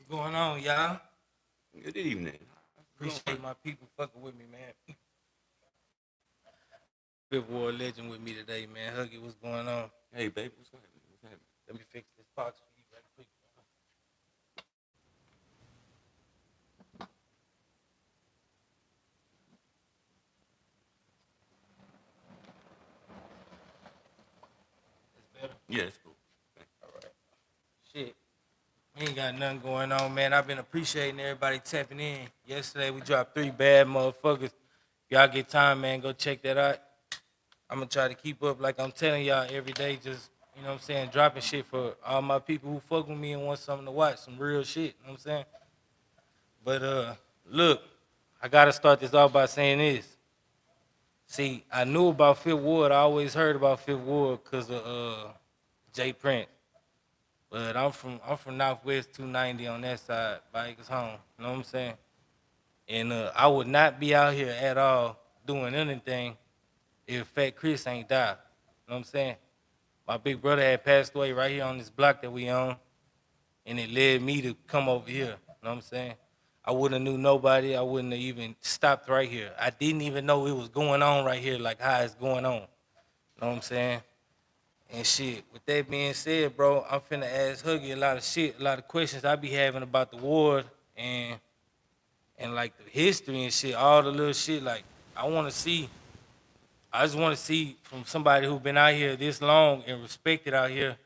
Going on, y'all? Good evening. Appreciate my people fucking with me, man. Fifth War legend with me today, man. Huggie, what's going on? Hey, baby, what's happening? What's happening? Let me fix this box for you right quick. It's better. Yeah, it's cool. All right. Shit, we ain't got nothing going on, man. I've been appreciating everybody tapping in. Yesterday we dropped 3 bad motherfuckers. Y'all get time, man. Go check that out. I'm gonna try to keep up like I'm telling y'all every day. Just you know what I'm saying, dropping shit for all my people who fuck with me and want something to watch, some real shit. You know what I'm saying? But look, I gotta start this off by saying this. See, I knew about Fifth Ward. I always heard about Fifth Ward because of Jay Prince. But I'm from Northwest 290 on that side, Bikers home. You know what I'm saying? And I would not be out here at all doing anything if Fat Chris ain't died. You know what I'm saying? My big brother had passed away right here on this block that we own, and it led me to come over here. You know what I'm saying? I wouldn't have knew nobody. I wouldn't have even stopped right here. I didn't even know it was going on right here, like how it's going on. You know what I'm saying? And shit. With that being said, bro, I'm finna ask Huggy a lot of shit, a lot of questions I be having about the ward and like the history and shit, all the little shit. Like I want to see. I just want to see from somebody who been out here this long and respected out here,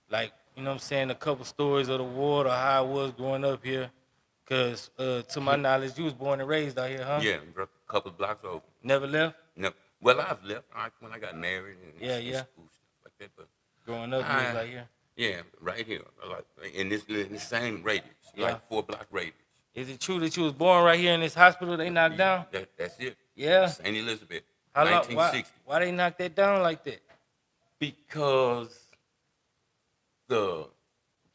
like, you know what I'm saying, a couple stories of the war or how I was growing up here. Cause to my knowledge, you was born and raised out here, huh? Yeah, a couple of blocks over. Never left? No, well, I've left when I got married and Yeah. school stuff like that. But Growing up, you was right here. yeah, right here, like in this same radius, Yeah. like 4 block radius. Is it true that you was born right here in this hospital they knocked down? That's it. Yeah. St. Elizabeth, How long? 1960. Why they knocked that down like that? Because the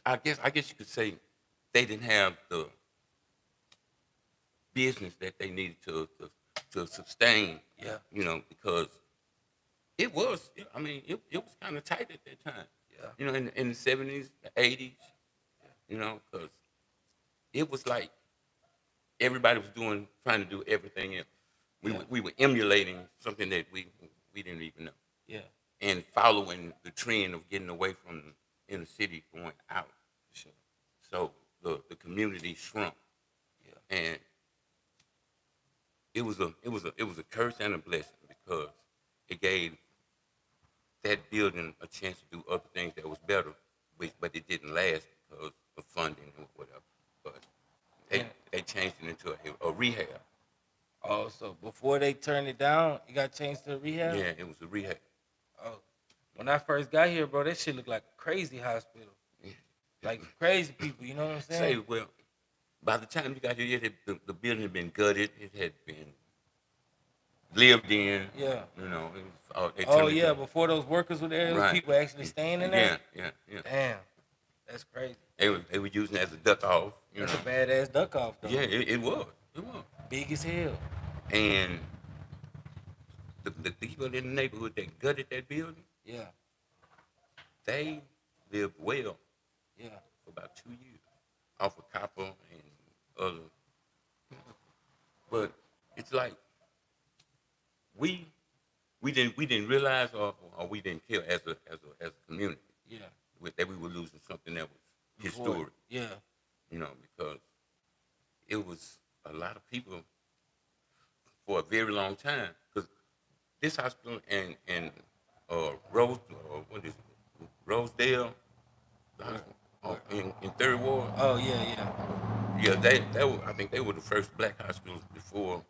I guess you could say they didn't have the business that they needed to sustain. Yeah. You know, because it was. I mean, it was kind of tight at that time. Yeah. You know, in the 70s, the 80s. You know, because it was like everybody was trying to do everything else. We were emulating something that we didn't even know. Yeah. And following the trend of getting away from the inner city, going out. Sure. So the community shrunk. Yeah. And it was a curse and a blessing because it gave that building a chance to do other things that was better, but it didn't last because of funding and whatever. But they changed it into a rehab. Oh, so before they turned it down, it got changed to a rehab? Yeah, it was a rehab. Oh. When I first got here, bro, that shit looked like a crazy hospital. Yeah. Like crazy people, you know what I'm saying? Say, well, by the time you got here, the building had been gutted. It had been lived in. Yeah. You know. Oh yeah, before those workers were there, right. People actually staying in there. Yeah. Damn, that's crazy. They were using it as a duck off. That's a badass duck off though. Yeah, it was. It was. Big as hell. And the people in the neighborhood that gutted that building, Yeah. they lived well Yeah. for about 2 years off of copper and other. But it's like we didn't realize or we didn't care as a community. Yeah. That we were losing something that was historic. Yeah. You know, because it was a lot of people for a very long time. Because this hospital and Rosedale, in Third Ward. Oh yeah. Yeah, they were. I think they were the first black hospitals before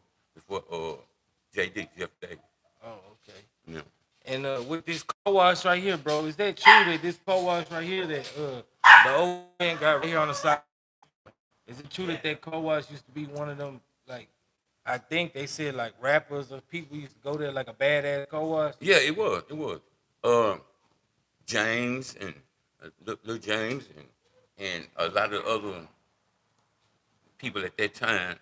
JD Jeff Davis. Oh okay. Yeah. And with this car wash right here, bro, is that true that this car wash right here that the old man got right here on the side? Is it true that car wash used to be one of them, like, I think they said like rappers or people used to go there like a badass car wash? Yeah, it was. It was. James and Lil James and a lot of other people at that time,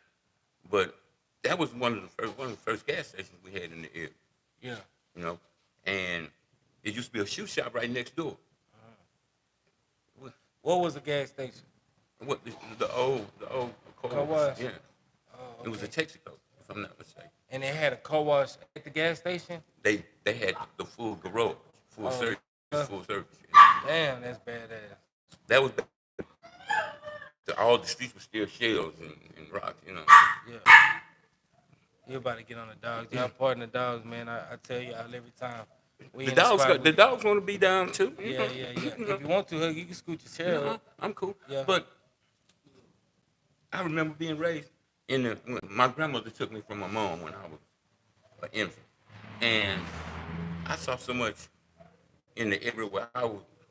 but that was one of the first gas stations we had in the area. Yeah. You know, and it used to be a shoe shop right next door. What was the gas station? What the old Car car wash? wash. Yeah, Oh, it was a okay. Texaco, if I'm not mistaken. And they had a car wash at the gas station. They had the full garage, full Oh, service, yeah. full service. Damn, that's badass. That was all the streets were still shells and rocks, you know. Yeah. You about to get on the dogs. Y'all pardon the dogs, man. I tell y'all every time. We The in the dogs spot got the with. dogs want to be down too. Yeah, yeah, yeah. You know, If you want to, Hug, you can scoot your chair no, up. I'm cool. Yeah. But I remember being raised when my grandmother took me from my mom when I was an infant, and I saw so much in the area where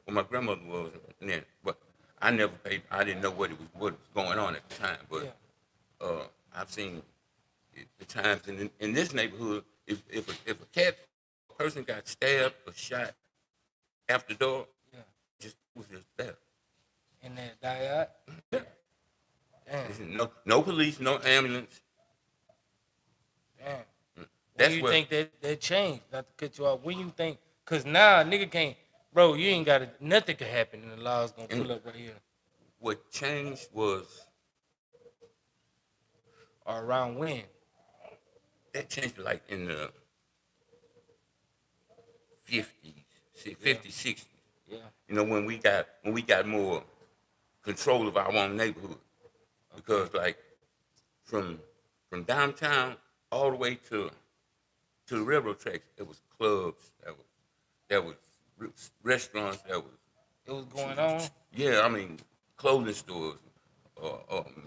my grandmother was, and then, but I never paid. I didn't know what was going on at the time, Yeah. but I've seen the times in this neighborhood. If a cat person got stabbed or shot after dark, Yeah. just was just there. And that die out. Damn. No police, no ambulance. Damn. When That's you where think that changed? Not to cut you off. When you think, cause now a nigga can't, bro. You ain't got to. Nothing can happen, and the law's gonna and pull up right here what changed was or around when. that changed like in the 50s, Yeah. 50s, 60s. Yeah. You know, when we got more control of our own neighborhood, because like from downtown all the way to the railroad tracks, it was clubs, that was restaurants, that was It was going on. yeah, I mean clothing stores,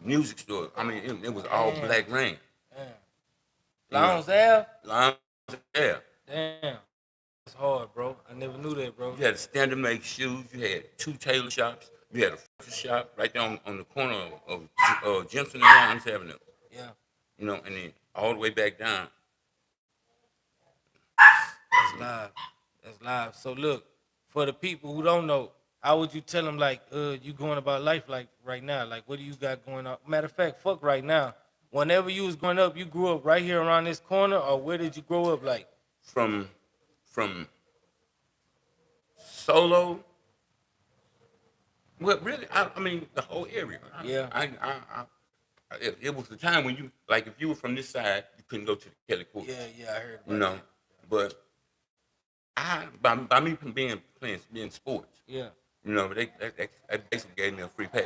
music stores. I mean it was all Damn. black rain. Damn. You know, Lounge Ave. lounge, yeah. Damn. That's hard, bro. I never knew that, bro. You had a standard make shoes. You had two tailor shops. You had a furniture shop right there on the corner of Jensen and Rhymes Avenue. Yeah. You know, and then all the way back down. That's live. That's live. So look, for the people who don't know, how would you tell them like you going about life like right now? Like what do you got going on? Matter of fact, fuck right now. Whenever you was growing up, you grew up right here around this corner, or where did you grow up like? From Solo. Well, really, I mean the whole area. Yeah. It was the time when you like if you were from this side, you couldn't go to the Kelly Court. Yeah, yeah, I heard about You know, that. but by me from being sports, Yeah. you know, that basically gave me a free pass.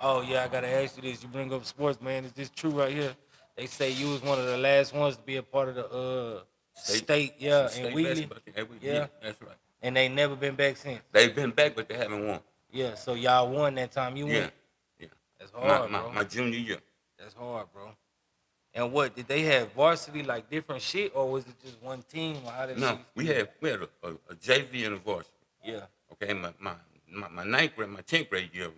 Oh yeah, I gotta ask you this. You bring up sports, man. Is this true right here? They say you was one of the last ones to be a part of the state, yeah, in Wheatley. basketball team. Yeah. That's right. And they never been back since. They've been back, but they haven't won. Yeah, so y'all won that time you Yeah, went. yeah. That's hard, My, bro. my junior year. That's hard, bro. And what did they have varsity like different shit, or was it just one team? Or how did No, we had a JV and a varsity. Yeah, Okay, my ninth grade, my 10th grade year,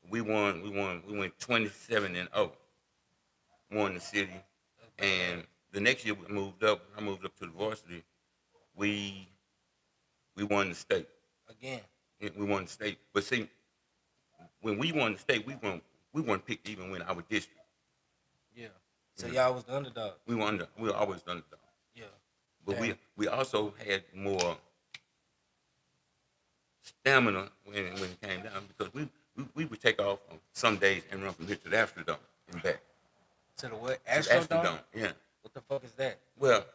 we went 27-0. Won the city, and the next year we moved up. I moved up to the varsity. We won the state. again. Yeah, we won the state. But see, when we won the state, we weren't picked even win our district. Yeah. So y'all was the underdog. We were always the underdog. Yeah. But Damn. we also had more stamina when it came down because we would take off on some days and run from here to the Astrodome and back. To the what? To the Astrodome? yeah. What the fuck is that? Well,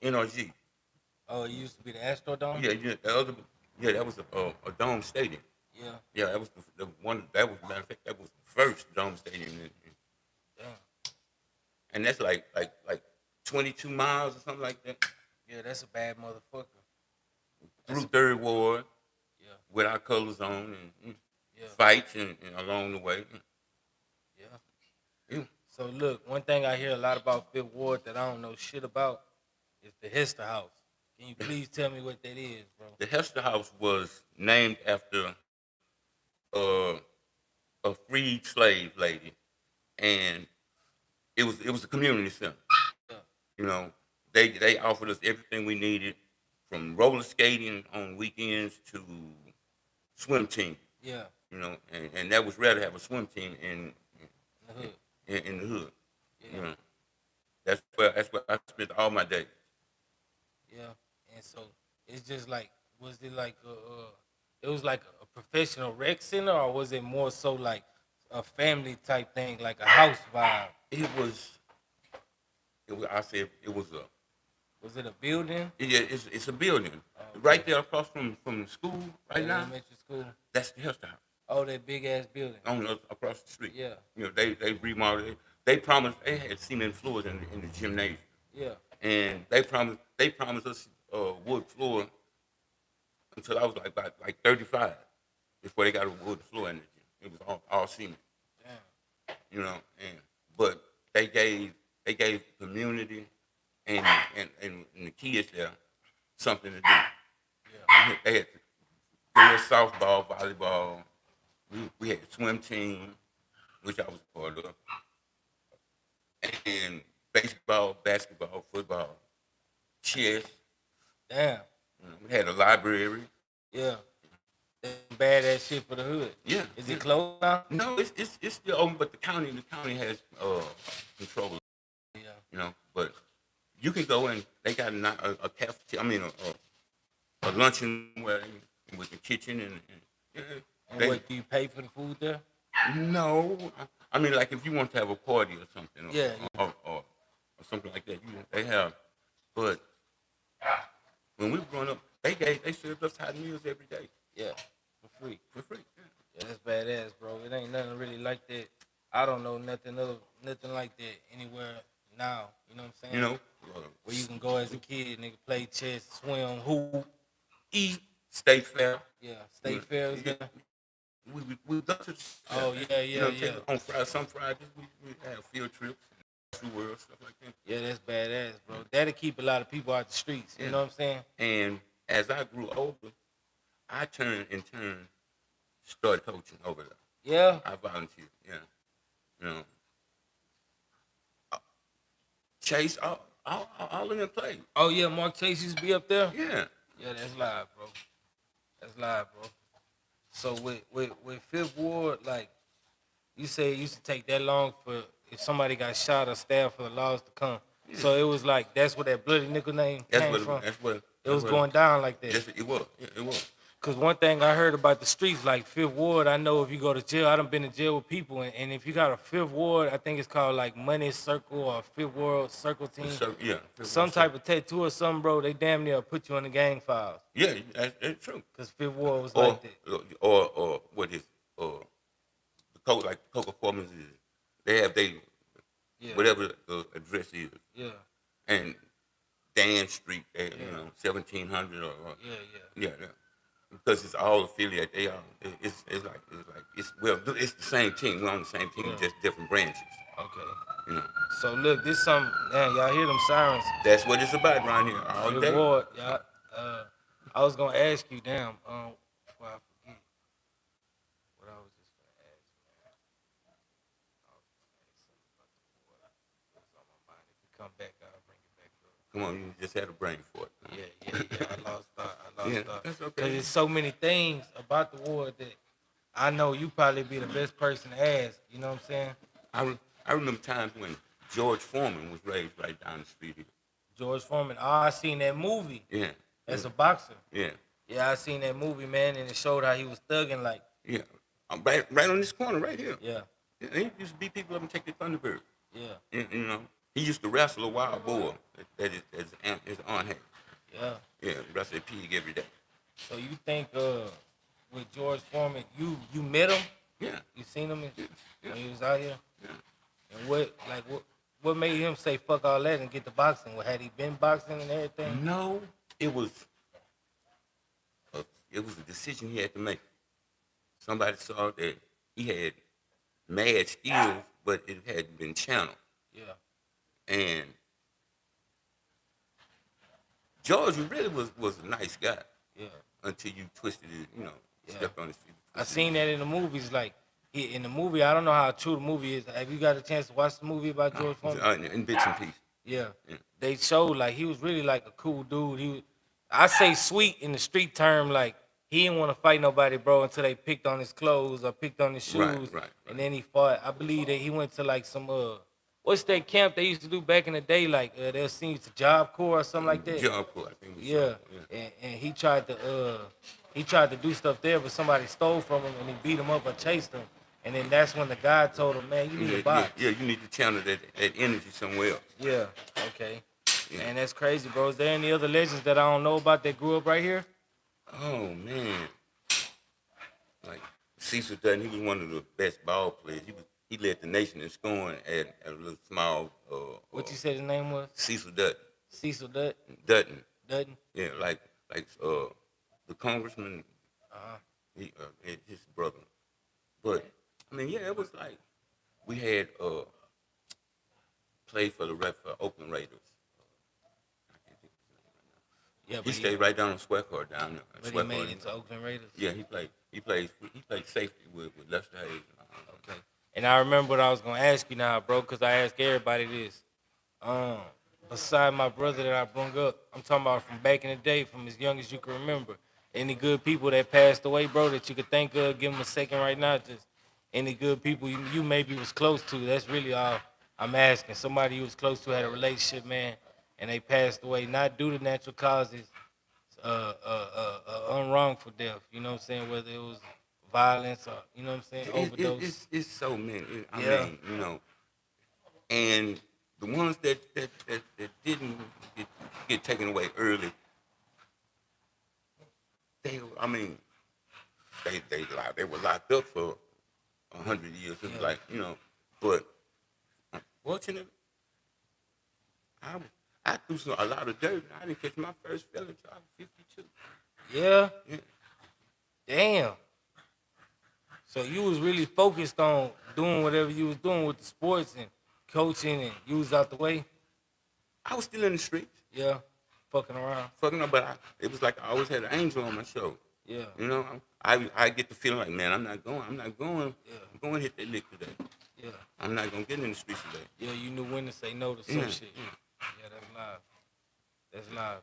NRG. Oh, it used to be the Astrodome? Yeah, that was a dome stadium. Yeah. Yeah, that was the one. That was matter of fact, that was the first dome stadium. Damn. And that's like 22 miles or something like that Yeah, that's a bad motherfucker. through Third Ward Yeah. with our colors on and Yeah. fights and along the way. Yeah. Yeah. So look, one thing I hear a lot about Fifth Ward that I don't know shit about is the Hester House. Can you please tell me what that is, bro? The Hester House was named after a freed slave lady, and it was a community center. Yeah. You know, they offered us everything we needed, from roller skating on weekends to swim team. Yeah. You know, and that was rare to have a swim team In the hood. in the hood. Yeah. You know, that's where I spent all my days. Yeah. And so it's just like, was it like it was like a professional rec center, or was it more so like a family type thing, like a house vibe? It was. I said it was a. Was it a building? Yeah, it's a building Okay. right there across from the school right The now. elementary school. That's the Hester House Oh, that big ass building. across the street. Yeah. You know, they remodeled it. They promised they had cement floors in the gymnasium, Yeah. and they promised us wood floor until I was about like 35 before they got a wood floor in the gym. It was all cement. Damn. You know, but they gave the community and the kids there something to do. Yeah. They had there was softball, volleyball. We had a swim team, which I was a part of, and baseball, basketball, football, chess. Damn. We had a library. Yeah. That's badass shit for the hood. Yeah. Is it closed now? No, it's still open, but the county has control. Yeah. You know, but you can go and they got a cafeteria. I mean, a luncheon where with the kitchen and And what, do you pay for the food there? No, I mean like if you want to have a party or something, Yeah. or something like that, they have. But when we were growing up, they served us hot meals every day. Yeah. For free. For free. Yeah, that's badass, bro. It ain't nothing really like that. I don't know nothing like that anywhere now. You know what I'm saying? You know, where you can go as a kid, nigga, play chess, swim, hoop, eat. State fair. Yeah, state fair is there. We go to. Oh yeah. On Friday, some Fridays we have field trips, through world stuff like that. Yeah, that's badass, bro. That'll keep a lot of people out the streets. You know what I'm saying? And as I grew older, I started coaching over there. Yeah. I volunteered. Yeah. You know, Chase, all of them played. Oh yeah, Mark Chase used to be up there. Yeah. Yeah, that's live, bro. That's live, bro. So with Fifth Ward, like you say, it used to take that long for if somebody got shot or stabbed for the laws to come. Yeah. So it was like that's where that bloody nickel name came from. It was going down like that. Yes, it was. Yeah, it was. Cause one thing I heard about the streets, like Fifth Ward, I know if you go to jail, I done been in jail with people, and if you got a Fifth Ward, I think it's called like Money Circle or Fifth Ward Circle Team. Yeah. Some type of tattoo or something, bro. They damn near put you in the gang files. Yeah, that's true. Cause Fifth Ward was like that. Or what is the code like Coca Foreman is? They have whatever the address is. Yeah. And Dan Street, 1700 or yeah. Because it's all affiliated. They are. It's the same team. We're on the same team, just different branches. Okay. You know. So look, this something. Man, y'all hear them sirens? That's what it's about around here all day. Ward, y'all. I was gonna ask you, before I forget, what I was just gonna ask, man. I was gonna ask something about the ward. It was on my mind. If you come back, I'll bring it back up. Come on, you just had a brain for it. Yeah. I lost thought. That's okay. Because there's so many things about the ward that I know you probably be the best person to ask. You know what I'm saying? I remember times when George Foreman was raised right down the street here. George Foreman. Oh, I seen that movie. Yeah. As a boxer. Yeah. Yeah, I seen that movie, man, and it showed how he was thugging like. Yeah. Right on this corner right here. Yeah. He used to beat people up and take their Thunderbird. Yeah. You know, he used to wrestle a wild boar that his aunt had. Yeah. Yeah, wrestle a pig every day. So you think with George Foreman, you met him? Yeah. You seen him Yeah. when he was out here? Yeah. And what made him say fuck all that and get the boxing? Had he been boxing and everything? No, it was a decision he had to make. Somebody saw that he had mad skills, but it hadn't been channeled. Yeah. And George really was a nice guy. Yeah. Until you twisted it, stepped on his feet. I seen that in the movies. Like in the movie, I don't know how true the movie is. Have you got a chance to watch the movie about George Foreman? In bits and pieces. Yeah. They showed like he was really like a cool dude. I say sweet in the street term, like he didn't want to fight nobody, bro, until they picked on his clothes or picked on his shoes. Right. And then he fought. I believe that he went to like some what's that camp they used to do back in the day? Like they'll send you to Job Corps or something like that. Job Corps, I think. Yeah. And he tried to do stuff there, but somebody stole from him and he beat him up or chased him. And then that's when the guy told him, man, you need a box. Yeah, you need to channel that energy somewhere else. Yeah. Okay. Yeah. Man, that's crazy, bro. Is there any other legends that I don't know about that grew up right here? Oh man, like Cecil Dutton, he was one of the best ball players. He led the nation in scoring at a little small. What you said his name was? Cecil Dutton. Cecil Dutton. Dutton. Dutton. Yeah, like the congressman, his brother. But I mean, yeah, it was like we had played for for Oakland Raiders. Yeah, He stayed right down on Square Court down there. But he made it to Oakland Raiders. Yeah, he played safety with Lester Hayes. Okay. And I remember what I was gonna ask you now, bro, because I ask everybody this. Beside my brother that I brung up, I'm talking about from back in the day, from as young as you can remember. Any good people that passed away, bro, that you could think of? Give them a second right now. Just any good people you maybe was close to. That's really all I'm asking. Somebody you was close to had a relationship, man, and they passed away, not due to natural causes, unwrongful death. You know what I'm saying? Whether it was violence or, you know what I'm saying, overdose. It's so many. I Yeah. mean, and the ones that didn't get taken away early, they were locked up for 100 years. It was like, but unfortunately, I threw a lot of dirt. I didn't catch my first felony until I was 52. Yeah. Yeah. Damn. So you was really focused on doing whatever you was doing with the sports and coaching, and you was out the way? I was still in the streets. Yeah. Fucking around. But it was like I always had an angel on my shoulder. Yeah. I get the feeling like, man, I'm not going. Yeah. I'm going to hit that lick today. Yeah. I'm not going to get in the streets today. Yeah, you knew when to say no to some shit. Yeah, that's live.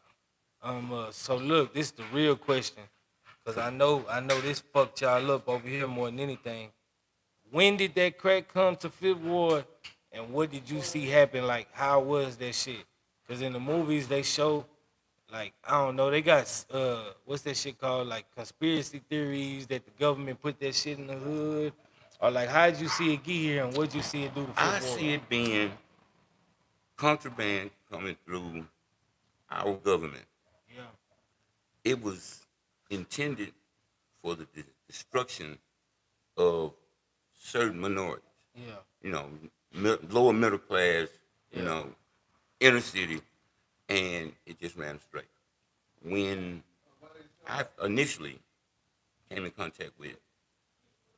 So look, this is the real question. Cause I know this fucked y'all up over here more than anything. When did that crack come to Fifth Ward, and what did you see happen? Like, how was that shit? Cause in the movies they show, like, I don't know, they got what's that shit called? Like conspiracy theories that the government put that shit in the hood, or like, how did you see it get here, and what did you see it do to Fifth Ward? I see it being contraband coming through our government. Yeah. It was intended for the destruction of certain minorities. Yeah. Lower middle class, Yeah. Inner city, and it just ran straight. When I initially came in contact with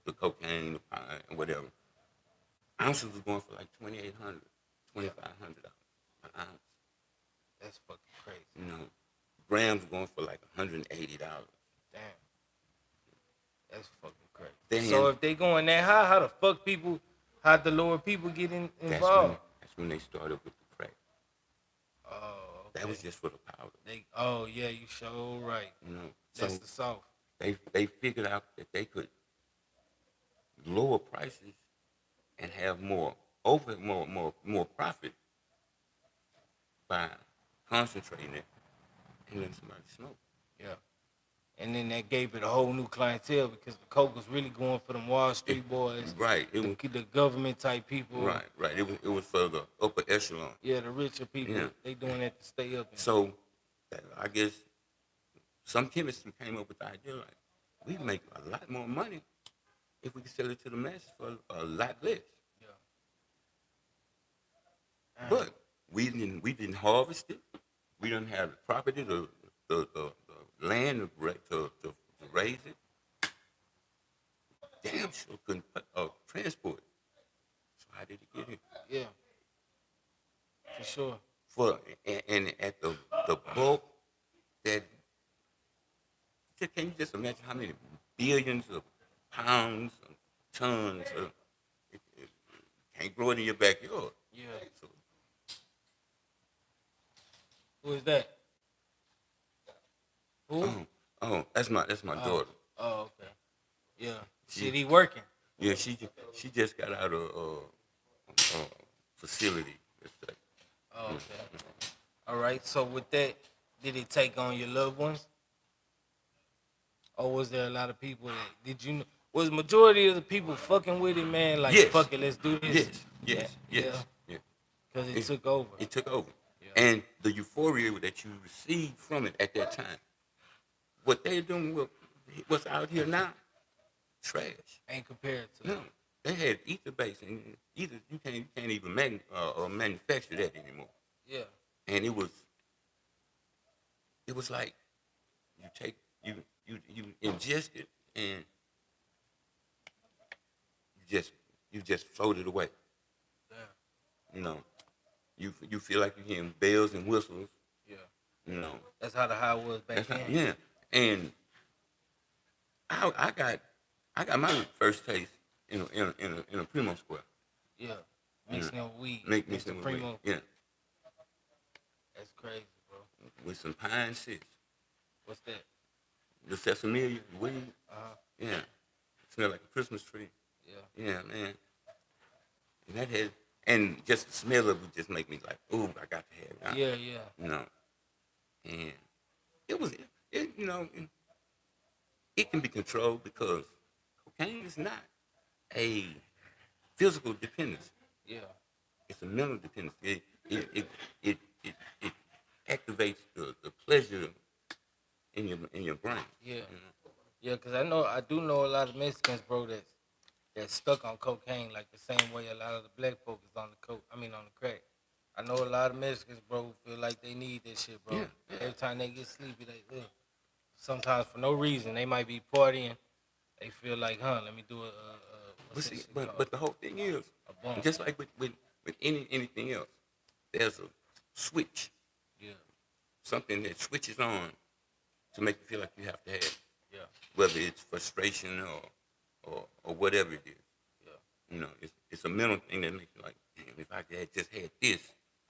the cocaine, the pine, and whatever, ounces was going for like $2,800, $2,500 an ounce. That's fucking crazy. Grams going for like $180. Damn. That's fucking crazy. Then, so if they going that high, how the lower people get involved? That's when they started with the crack. Oh, okay. That was just for the powder. You sure right. So That's the sauce. they figured out that they could lower prices and have more profit by concentrating it and letting somebody smoke. Yeah. And then that gave it a whole new clientele because the coke was really going for them Wall Street boys. Right. The government type people. Right. It was for the upper echelon. Yeah, the richer people. Yeah. They doing that to stay up. So I guess some chemists came up with the idea like, we make a lot more money if we can sell it to the masses for a lot less. Yeah. But we didn't harvest it. We didn't have the property, the land to raise it. Damn sure couldn't transport it. So how did it get here? Yeah. For sure. And at the bulk that, can you just imagine how many billions of pounds, tons it can't grow it in your backyard. Yeah. So, who is that? Who? That's my daughter. Oh, okay. Yeah. He working? Yeah, she just got out of facility. Let's say. Oh, okay. All right. So with that, did it take on your loved ones? Or was there a lot of people that Was majority of the people fucking with it, man? Like, Yes, fuck it, let's do this. yes, Yeah, yes, yeah, yes, yeah. because it It, took over. it took over, Yeah, and the euphoria that you received from it at that time, what they're doing, what's out here now, trash. ain't compared to No, that. they had ether base, and either you can't even manufacture that anymore. Yeah, And it was like you take you ingest it and you just float it away. yeah, You know, you feel like you're hearing bells and whistles. yeah. You know, That's how the high was back that's how, then. yeah. And I got my first taste in a Primo Square. Yeah, You know, mixing it with weed, make Mr. them away. Primo. Yeah, That's crazy, bro. with some pine sits, What's that? the sesame weed. Uh-huh. Yeah, smell like a Christmas tree. Yeah, Yeah, man. And that had, and just the smell of it would just make me like, ooh, I got to have it now. yeah, yeah, You know, and it was, it can be controlled because cocaine is not a physical dependence. yeah, It's a mental dependence. It activates the pleasure in your brain. yeah. You know? Yeah, cause I do know a lot of Mexicans, bro, that's stuck on cocaine like the same way a lot of the black folk is on the coke. I mean on the crack. I know a lot of Mexicans, bro, who feel like they need that shit, bro. Yeah, Every time they get sleepy, they sometimes for no reason they might be partying. They feel like, let me do but what's that see, shit but called? but the whole thing is, A bump. just like with anything else, there's a switch, Yeah, something that switches on to make you feel like you have to have it, yeah, whether it's frustration or whatever it is. yeah, You know, it's a mental thing that makes you like, damn, if I had just had this,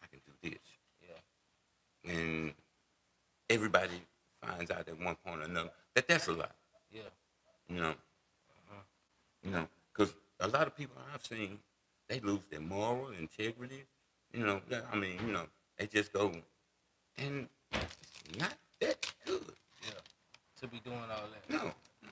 I can do this. yeah, And everybody finds out at one point or another that that's a lie. yeah. You know, Uh-huh. because a lot of people I've seen, they lose their moral integrity. I mean, they just go and not that good. Yeah. To be doing all that. No,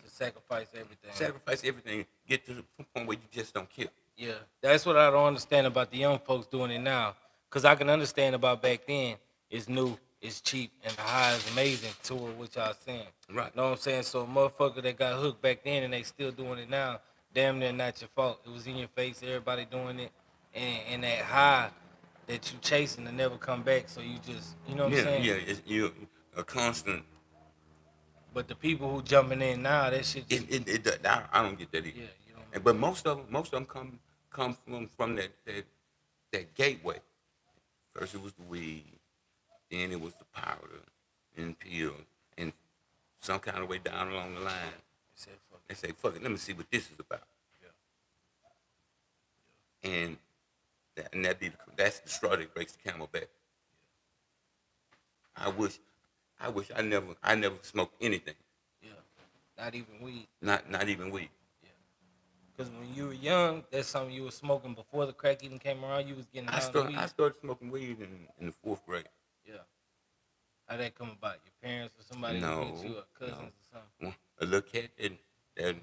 To sacrifice everything. sacrifice everything, get to the point where you just don't care. Yeah, that's what I don't understand about the young folks doing it now. Cause I can understand about back then. It's new, it's cheap, and the high is amazing to what y'all saying. Right. Know what I'm saying? So a motherfucker that got hooked back then and they still doing it now, damn near not your fault. It was in your face, everybody doing it, and that high that you chasing to never come back. So you just, you know what I'm Yeah, saying? yeah, it's a constant. But the people who jumping in now, that shit just, I don't get that either. yeah, you know. But most of them come from that gateway. First it was the weed, then it was the powder and pill, and some kind of way down along the line, Said fuck they say, "Fuck it, let me see what this is about." And that's the straw that breaks the camel back. I wish I never smoked anything, yeah, not even weed. not even weed. Yeah. Because when you were young, that's something you were smoking before the crack even came around. You was getting I down to start weed. I started smoking weed in the fourth grade. Yeah. How that come about? Your parents or somebody No, with you or cousins no. or something? A little cat that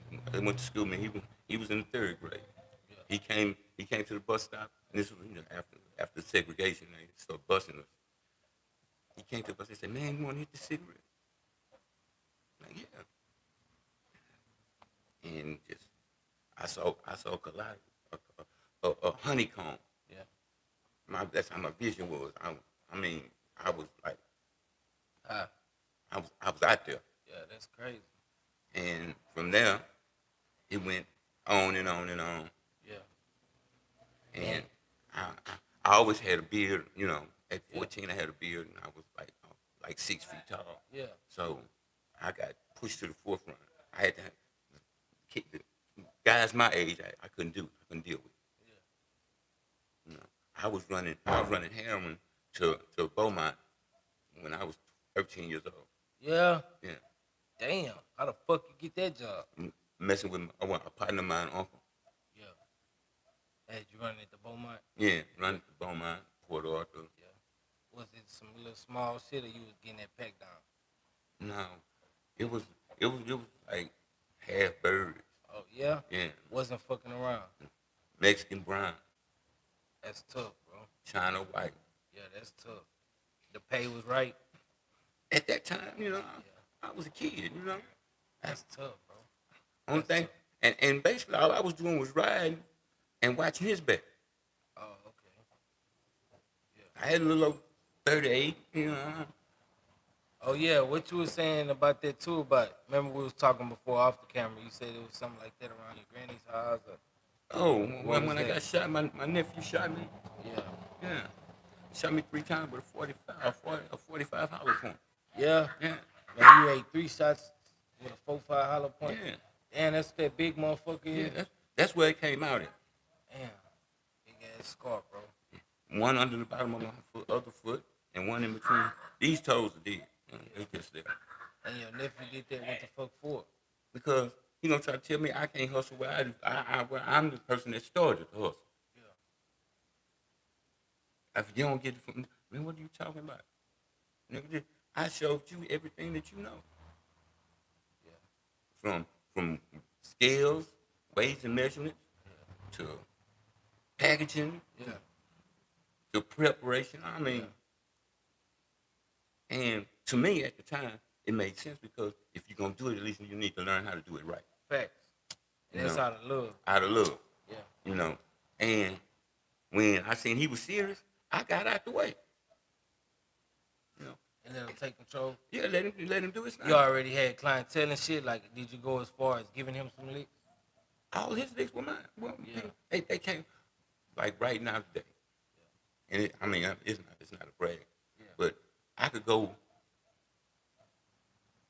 went to school, man. He was in the third grade. Yeah. He came to the bus stop, and this was after segregation. They started busing us. He came to the bus. They said, "Man, you want to hit the cigarette?" I'm like, yeah. And just I saw a collide, a honeycomb. Yeah. That's how my vision was. I mean, I was like, Ah, I was out there. yeah, that's crazy. And from there, it went on and on and on. Yeah. And I always had a beard. At Yeah. 14, I had a beard, and I was like 6 feet tall. Yeah. So I got pushed to the forefront. I had to kick the guys my age. I couldn't do. I couldn't deal with. Yeah. I was running heroin to Beaumont when I was 13 years old. Yeah. Yeah, Damn. How the fuck you get that job? messing with a partner of mine, uncle. Yeah. Had you running at the Beaumont? Yeah, running to Beaumont, Port Arthur. Yeah. Was it some little small shit or you was getting that pack down? No, it was like half birds. Oh yeah, Yeah, wasn't fucking around. Mexican brown, That's tough, bro. China white. Yeah, that's tough. The pay was right. At that time, Yeah, I was a kid. that's tough, bro. Only That's thing, tough. and basically all I was doing was riding and watching his back. Oh, okay. Yeah. I had a little over 38, Oh yeah, what you was saying about that too? About remember we was talking before off the camera. You said it was something like that around your granny's house. Oh, What was when I that? got shot, my nephew shot me. Yeah, Yeah, shot me 3 times with a 45 hollow point. yeah. Yeah, Man, you ate 3 shots with a 4-5 hollow point. yeah, Damn, that's that big motherfucker. yeah. Is. That's where it came out at. Damn, big ass scar, bro. One under the bottom of my other foot, and one in between. These toes are dead. They just there. And your nephew did that. What the fuck for? Because he gonna try to tell me I can't hustle where where I'm the person that started the hustle. If you don't get it from man, what are you talking about? Nigga, I showed you everything that you know. Yeah, From scales, weights and measurements, to packaging, yeah, to preparation. I mean, yeah. and to me at the time, it made sense because if you're gonna do it, at least you need to learn how to do it right. Facts. You And that's know, out of love. out of love. Yeah. You know, and when I seen he was serious, I got out the way. You know, And let him take control. yeah, let him do his thing. You already had clientele and shit. Like, did you go as far as giving him some licks? All his licks were mine. Well, Yeah. they came like right now today, and I mean it's not a brag, Yeah. but I could go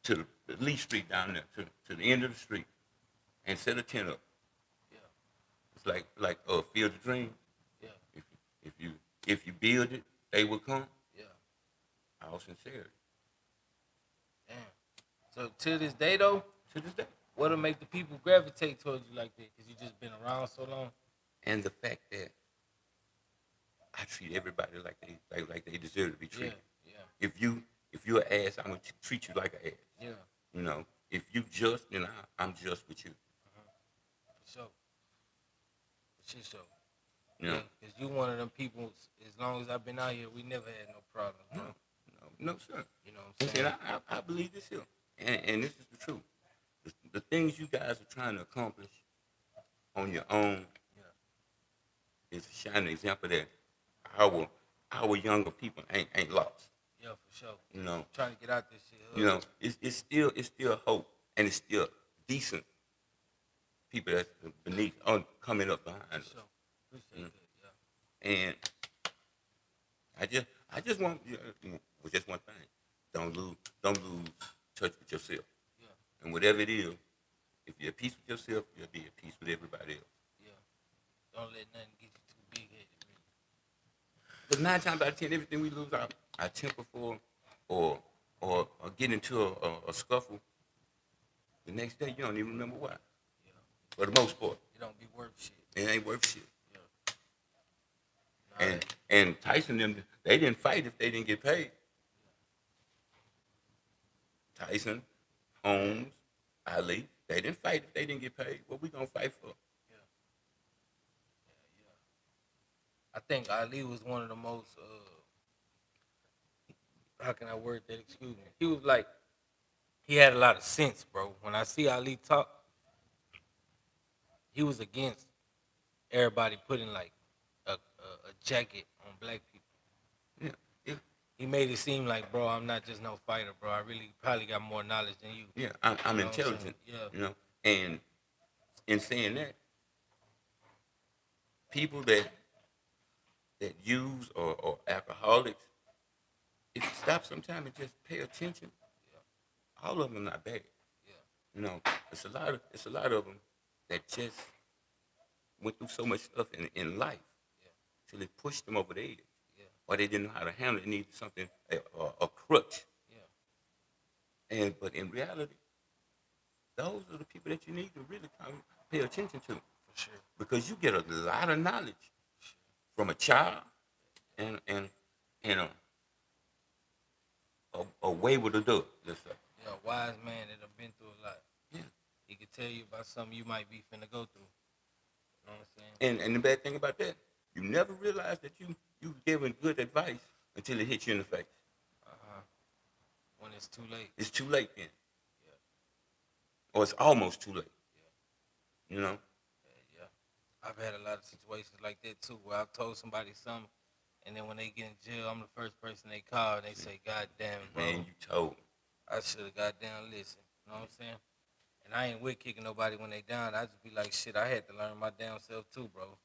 to the Lee Street down there to the end of the street and set a tent up. Yeah. It's like a Field of Dreams. Yeah. If you build it, they will come. Yeah. All sincerity. Damn. So to this day though, To this day. what'll make the people gravitate towards you like that? Cause you just been around so long. And the fact that I treat everybody like they deserve to be Yeah. treated. Yeah. If you're an ass, I'm gonna treat you like an ass. Yeah. You know, if you just, then I'm just with you. For sure. For sure. You know, Cause you one of them people. As long as I've been out here, we never had no problems. Bro. no, sir. You know what I'm And saying? I believe this here, and this is the truth. The things you guys are trying to accomplish on your own is a shining example that our younger people ain't lost. Yeah, for sure. You know, Trying to get out this shit. you know, it's still hope, and it's still decent people that's beneath coming up behind For us. sure. Appreciate that. Yeah. And I just want well, just one thing. Don't lose touch with yourself. Yeah. And whatever it is, if you're at peace with yourself, you'll be at peace with everybody else. Yeah. Don't let nothing get you too big headed, really. But 9 times out of 10, everything we lose our temper for, or get into a scuffle, the next day you don't even remember why. Yeah. For the most part, It don't be worth shit. it ain't worth shit. Yeah. And Tyson them, they didn't fight if they didn't get paid. Tyson, Holmes, Ali, they didn't fight if they didn't get paid. What we gonna fight for? I think Ali was one of the most, how can I word that? Excuse me. He was like, he had a lot of sense, bro. When I see Ali talk, he was against everybody putting like a jacket on black people. Yeah, yeah, He made it seem like, bro, I'm not just no fighter, bro. I really probably got more knowledge than you. yeah. I'm You know what I'm intelligent. saying? Yeah. You know, and in saying that, people that use or alcoholics, if you stop sometime and just pay attention, all of them are not bad. Yeah. You know, it's a lot of them that just went through so much stuff in life till it pushed them over the edge. Yeah. Or they didn't know how to handle it. They needed something, a crutch. Yeah. But in reality, those are the people that you need to really pay attention to. For sure. Because you get a lot of knowledge from a child and a wayward adult, let's say. Yeah, a wise man that have been through a lot. Yeah. He he could tell you about something you might be finna go through. You know what I'm saying? And the bad thing about that, you never realize that you giving good advice until it hits you in the face. Uh-huh. When it's too late. It's too late then, Yeah, or it's almost too late. yeah, You know. yeah. I've had a lot of situations like that too, where I've told somebody something, and then when they get in jail, I'm the first person they call, and they say, "God damn it, bro, Man, you told. I should have got down listened." You know what I'm saying? And I ain't with kicking nobody when they down. I just be like, shit, I had to learn my damn self too, bro.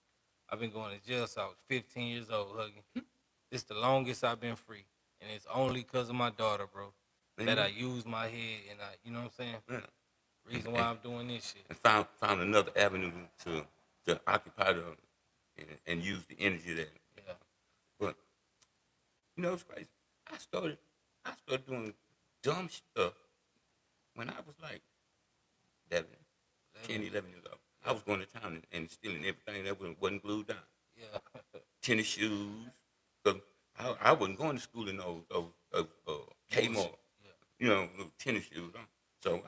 I've been going to jail since I was 15 years old, Huggy. This the longest I've been free. And it's only because of my daughter, bro, that I use my head and you know what I'm saying? Yeah. Reason why I'm doing this shit. And found another avenue to occupy the and use the energy there. Yeah. But you know it's crazy. I started doing dumb stuff when I was like 11, 10, 11 years old. I was going to town and stealing everything that wasn't glued down. Yeah. Tennis shoes. So I wasn't going to school in those Kmart, Yeah. you know, little tennis shoes. So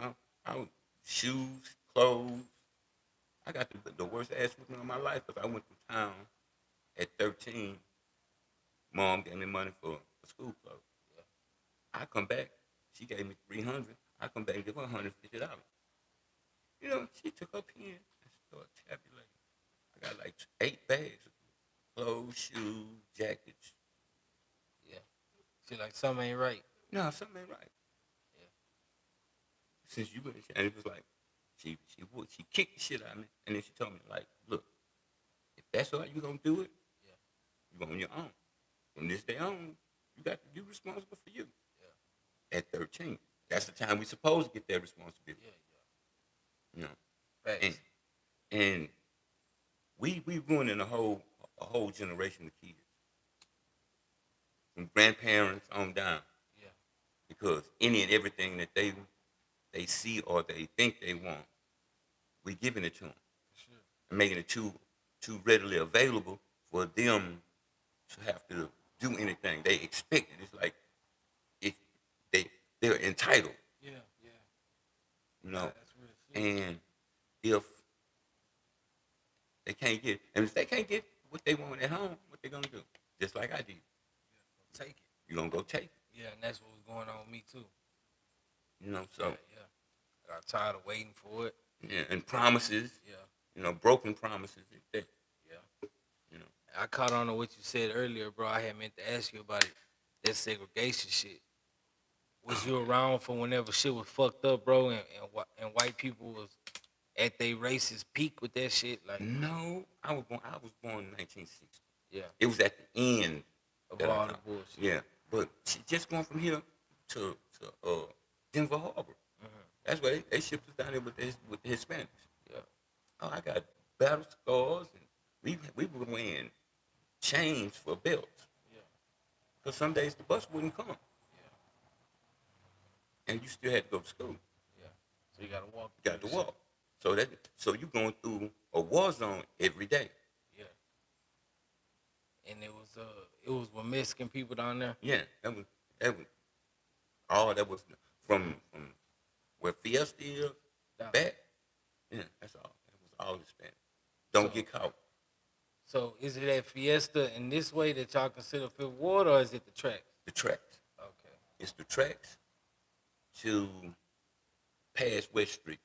I was shoes, clothes. I got the worst ass whipping of my life because I went to town at 13. Mom gave me money for school clothes. Yeah. I come back, she gave me 300. I come back and give her $150. You know, she took her pen and started tabulating. I got like 8 bags of clothes, shoes, jackets. Yeah. She like, something ain't right. No, something ain't right. Yeah. Since you and it was like she kicked the shit out of me, and then she told me like, look, if that's how you gonna do it, Yeah. you on your own. From this day on, you responsible for you. Yeah. At 13, that's the time we supposed to get that responsibility. Yeah. You know, Facts. and we ruining a whole generation of kids, from grandparents on down, Yeah. because any and everything that they see or they think they want, we giving it to them For sure. and making it too readily available for them to have to do anything. They expect it. It's like if they're entitled, Yeah. Yeah. you know, That's real shit. and if they can't get, and if they can't get what they want at home, what they gonna do? Just like I did. Take it. You gonna go take it. Yeah, and that's what was going on with me too. You know, so Yeah. I got tired of waiting for it. yeah, and promises, Yeah. you know, broken promises. Yeah. You know, I caught on to what you said earlier, bro. I had meant to ask you about it. That segregation shit. Was you around for whenever shit was fucked up, bro, and white people was at their racist peak with that shit? Like, no, I was born in 1960. yeah, It was at the end of that I all the come. bullshit. Yeah, but just going from here to Denver Harbor. That's why they shipped us down there with the Hispanics. Yeah. Oh, I got battle scars, and we were wearing chains for belts. Yeah. Because some days the bus wouldn't come, Yeah. and you still had to go to school. Yeah. So you gotta walk. You got to through walk. So you going through a war zone every day. shit. Yeah. And it was with Mexican people down there. Yeah, that was all that was from where Fiesta is Down. back. Yeah, that's all. That was all Hispanic. Don't So- get caught. So is it at Fiesta in this way that y'all consider Fifth Ward, or is it the tracks? The tracks. Okay. It's the tracks to past West Street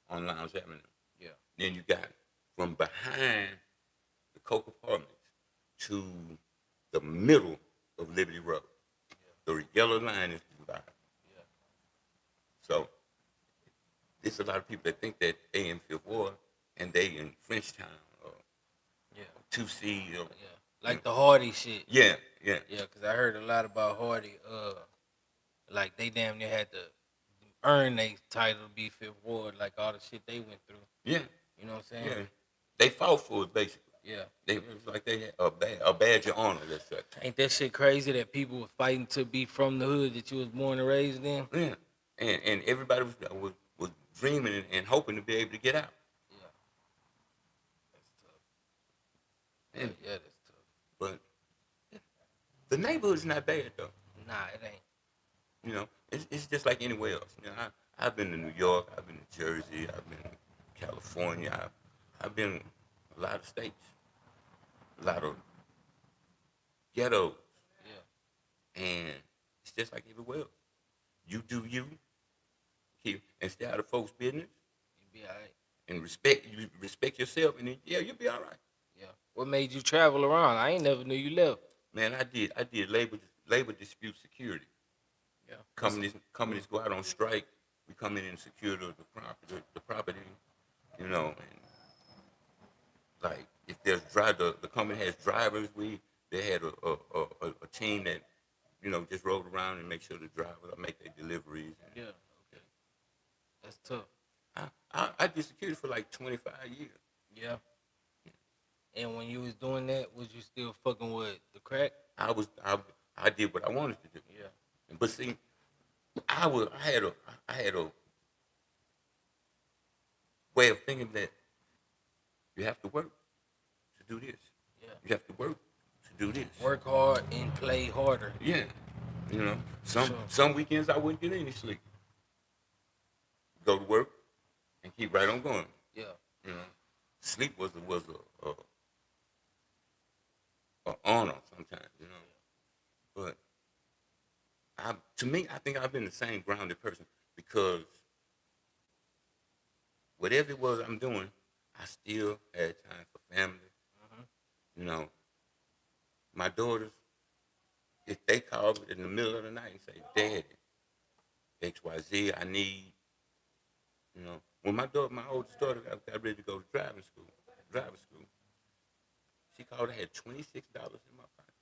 on Lounge Avenue. Yeah. Then you got from behind the Coke Apartments to the middle of Liberty Road. The yellow line is the divide. Yeah. So there's a lot of people that think that they in Fifth Ward and they in Frenchtown or Yeah. 2C or Yeah. Like the Hardy shit. yeah. Yeah, because I heard a lot about Hardy. Like they damn near had to earn their title to be Fifth Ward, like all the shit they went through. Yeah. You know what I'm Yeah. saying? They fought for it basically. Yeah. It was like they had a badge of honor, let's say. Ain't that shit crazy that people were fighting to be from the hood that you was born and raised in? Yeah. And everybody was dreaming and hoping to be able to get out. Yeah. That's tough. And, Yeah, that's tough. but the neighborhood's not bad though. Nah, it ain't. You know, it's just like anywhere else. You know, I've been to New York, I've been to Jersey, I've been to California, I've been a lot of states, a lot of ghettos, Yeah. and it's just like everywhere else. You do you, keep and stay out of folks' business, You be alright. and respect yourself, and then, yeah, you'll be all right. Yeah. What made you travel around? I ain't never knew you left. Man, I did labor dispute security. Yeah. Companies go out on strike. We come in and secure the property, and like if there's the company has drivers. They had a team that just rode around and make sure the drivers make their deliveries. Yeah. Okay. That's tough. I did security for like 25 years. Yeah. And when you was doing that, was you still fucking with the crack? I did what I wanted to do. Yeah. But see, I had a way of thinking that you have to work to do this. Yeah. You have to work to do this. Work hard and play harder. Yeah. Some Sure. some weekends I wouldn't get any sleep. Go to work and keep right on going. Yeah. You know, sleep was a honor sometimes. But to me, I think I've been the same grounded person because whatever it was I'm doing, I still had time for family. You know, my daughters, if they call me in the middle of the night and say, "Daddy, XYZ, I need," when my oldest daughter got ready to go to driving school, she called. I had $26 in my pocket,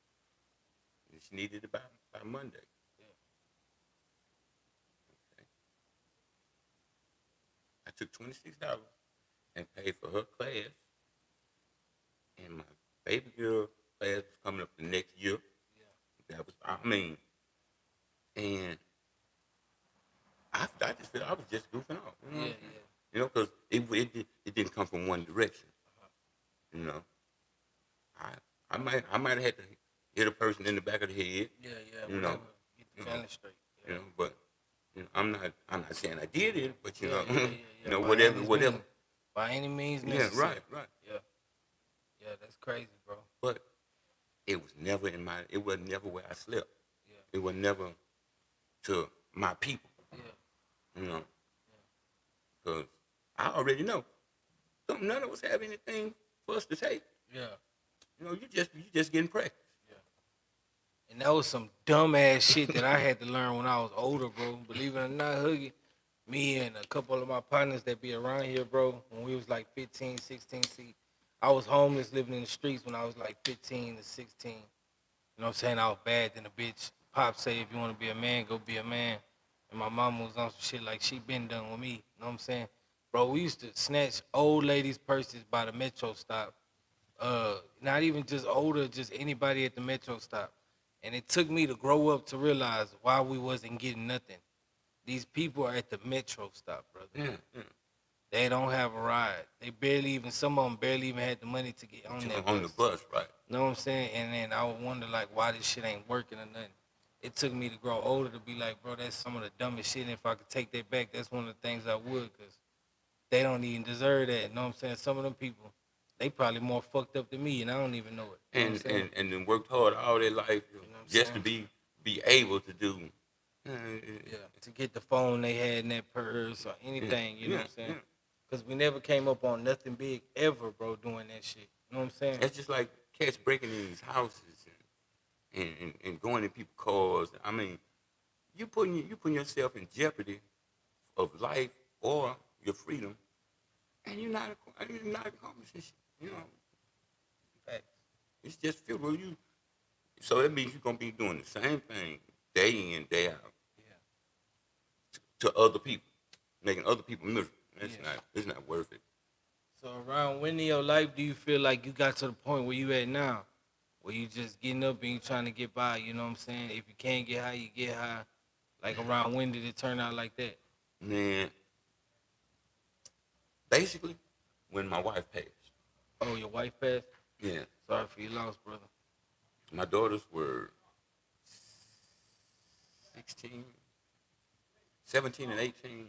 and she needed it by Monday. Okay. I took $26 and paid for her class, and my baby girl class was coming up the next year. That was, and I just felt I was just goofing off. Because it didn't come from one direction. I might have had to hit a person in the back of the head. Yeah. Whatever. Get the feeling straight. Yeah. But I'm not saying I did it, but Yeah. whatever. By any means Yeah, necessary. right. Yeah, that's crazy, bro. But it was never it was never where I slept. Yeah. It was never to my people. Yeah. Because I already know. None of us have anything for us to take. Yeah. You just getting practice. Yeah. And that was some dumbass shit that I had to learn when I was older, bro. Believe it or not, Huggie, me and a couple of my partners that be around here, bro, when we was like 15, 16, see, I was homeless living in the streets when I was like 15 to 16. You know what I'm saying? I was bad than a bitch. Pop say, if you want to be a man, go be a man. And my mama was on some shit like she been done with me. You know what I'm saying? Bro, we used to snatch old ladies' purses by the Metro stop. Not even just older, just anybody at the Metro stop. And it took me to grow up to realize why we wasn't getting nothing. These people are at the Metro stop, brother. They don't have a ride. Some of them barely even had the money to get on that on bus. the bus, right? You know what I'm saying? And then I would wonder, like, why this shit ain't working or nothing. It took me to grow older to be like, bro, that's some of the dumbest shit. And if I could take that back, that's one of the things I would, because they don't even deserve that. You know what I'm saying? Some of them people, they probably more fucked up than me, and I don't even know it. You know what I'm saying? And then worked hard all their life just to be able to do. To get the phone they had in that purse or anything, you know what I'm saying? Because we never came up on nothing big ever, bro, doing that shit. You know what I'm saying? It's just like cats breaking in these houses and going in people's cars. I mean, you putting yourself in jeopardy of life or your freedom, and you're not accomplishing shit. Facts. It's just filled with you. So that means you're gonna be doing the same thing day in, day out. To other people, making other people miserable. It's not worth it. So around when in your life do you feel like you got to the point where you at now? Where you just getting up and you trying to get by, you know what I'm saying? If you can't get high, you get high. Like around when did it turn out like that? Man, basically, when my wife passed. Oh, your wife passed? Yeah. Sorry for your loss, brother. My daughters were 17 and 18.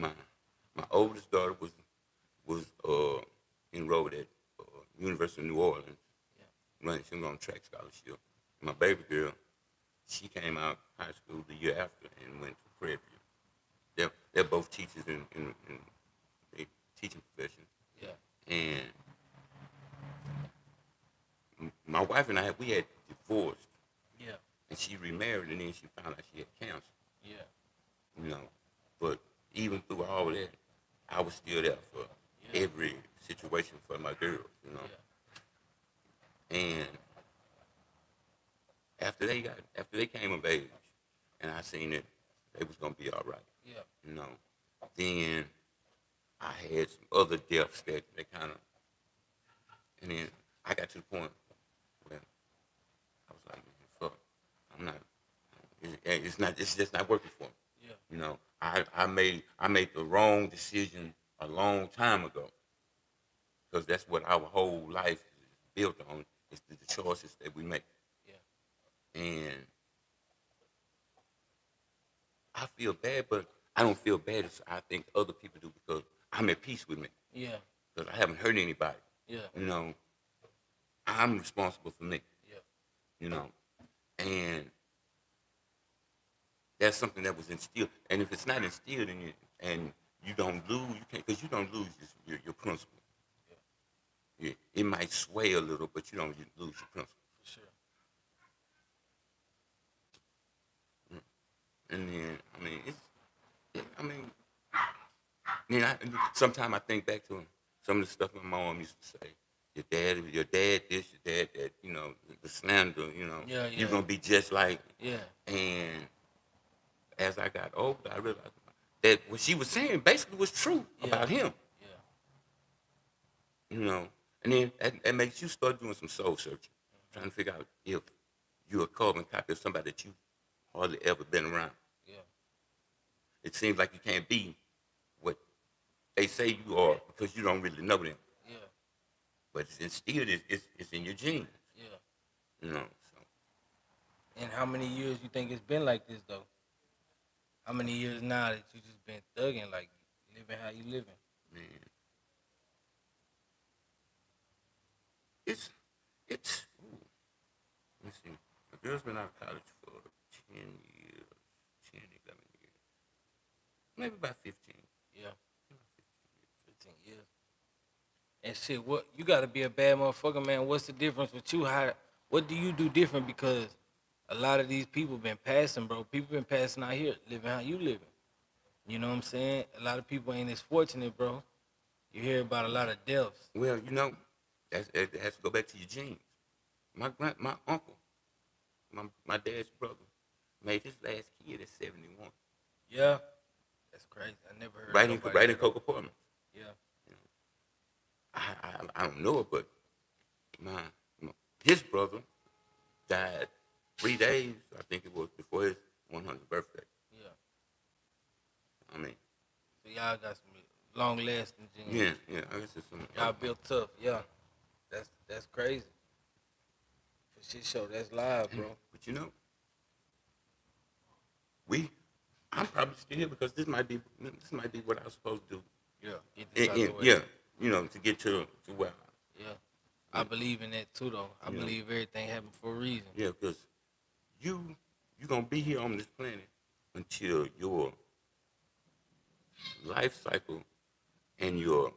my my oldest daughter was enrolled at University of New Orleans, running. She was on track scholarship. My baby girl, she came out high school the year after and went to Prairie View. They're both teachers in the teaching profession. Yeah. And my wife and I, we had divorced, Yeah. and she remarried, and then she found out she had cancer. Yeah. You know, but even through all that, I was still there for every situation for my girls. You know, and after they came of age, and I seen that they was gonna be all right. Yeah. You know, then I had some other deaths that kind of, and then I got to the point where I was like, fuck, I'm not. It's not. It's just not working for me. Yeah. You know, I made the wrong decision a long time ago, because that's what our whole life is built on. Is the choices that we make. Yeah. And I feel bad, but I don't feel bad as I think other people do, because I'm at peace with me. Yeah. Because I haven't hurt anybody. Yeah. You know, I'm responsible for me. Yeah. You know, and that's something that was instilled. And if it's not instilled in you, and you don't lose, you can't, because you don't lose your principle. Yeah. It might sway a little, but you don't lose your principle. For sure. And then, I mean, sometimes I think back to some of the stuff my mom used to say. Your dad this, your dad that, you know, the slander, you know. Yeah, yeah. You're going to be just like. Yeah. And as I got older, I realized that what she was saying basically was true about him. Yeah. You know. And then that makes you start doing some soul searching, trying to figure out if you're a carbon copy of somebody that you hardly ever been around. Yeah. It seems like you can't be what they say you are, because you don't really know them. Yeah. But it's instilled, it's in your genes. Yeah. You know. So. And how many years you think it's been like this though? How many years now that you just been thugging, like living how you living? Man. It's let me see. My girl's been out of college for 10 years, 10, 11 years. Maybe about 15. Yeah. 15 years. And shit, what you gotta be a bad motherfucker, man. What's the difference with you? What do you do different? Because a lot of these people been passing, bro. People been passing out here, living how you living. You know what I'm saying? A lot of people ain't as fortunate, bro. You hear about a lot of deaths. Well, you know, it has to go back to your genes. My uncle, my dad's brother, made his last kid at 71. Yeah, that's crazy. I never heard. Right in Coca Apartments. Yeah. You know, I don't know it, but his brother died 3 days, I think it was, before his 100th birthday. Yeah. I mean. So y'all got some long lasting genes. Yeah. I guess it's some. Y'all built tough. Yeah. That's crazy. For shit show, that's live, bro. But you know, I'm probably still here because this might be what I was supposed to do. Yeah. Get this out the way. Yeah. You know, to get to where. Yeah. I believe in that too, though. I believe everything happened for a reason. Yeah, because you're gonna be here on this planet until your life cycle and your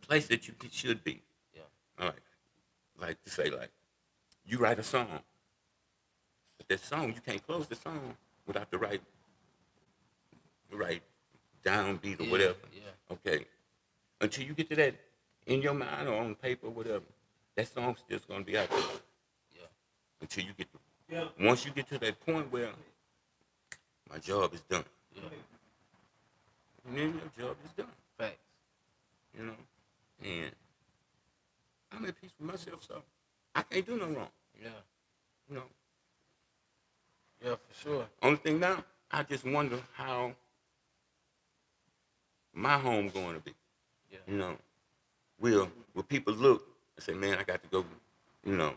place that you should be. Yeah. All right. Like to say, like, you write a song, but that song, you can't close the song without the right downbeat or whatever. Yeah. Okay. Until you get to that in your mind or on paper or whatever, that song's just gonna be out there. Yeah. Until you get once you get to that point where my job is done. Yeah. And then your job is done. Facts. You know? And I'm at peace with myself, so I can't do no wrong. Yeah. You know? Yeah, for sure. Only thing now, I just wonder how my home going to be. Yeah. You know? Will people look and say, man, I got to go, you know,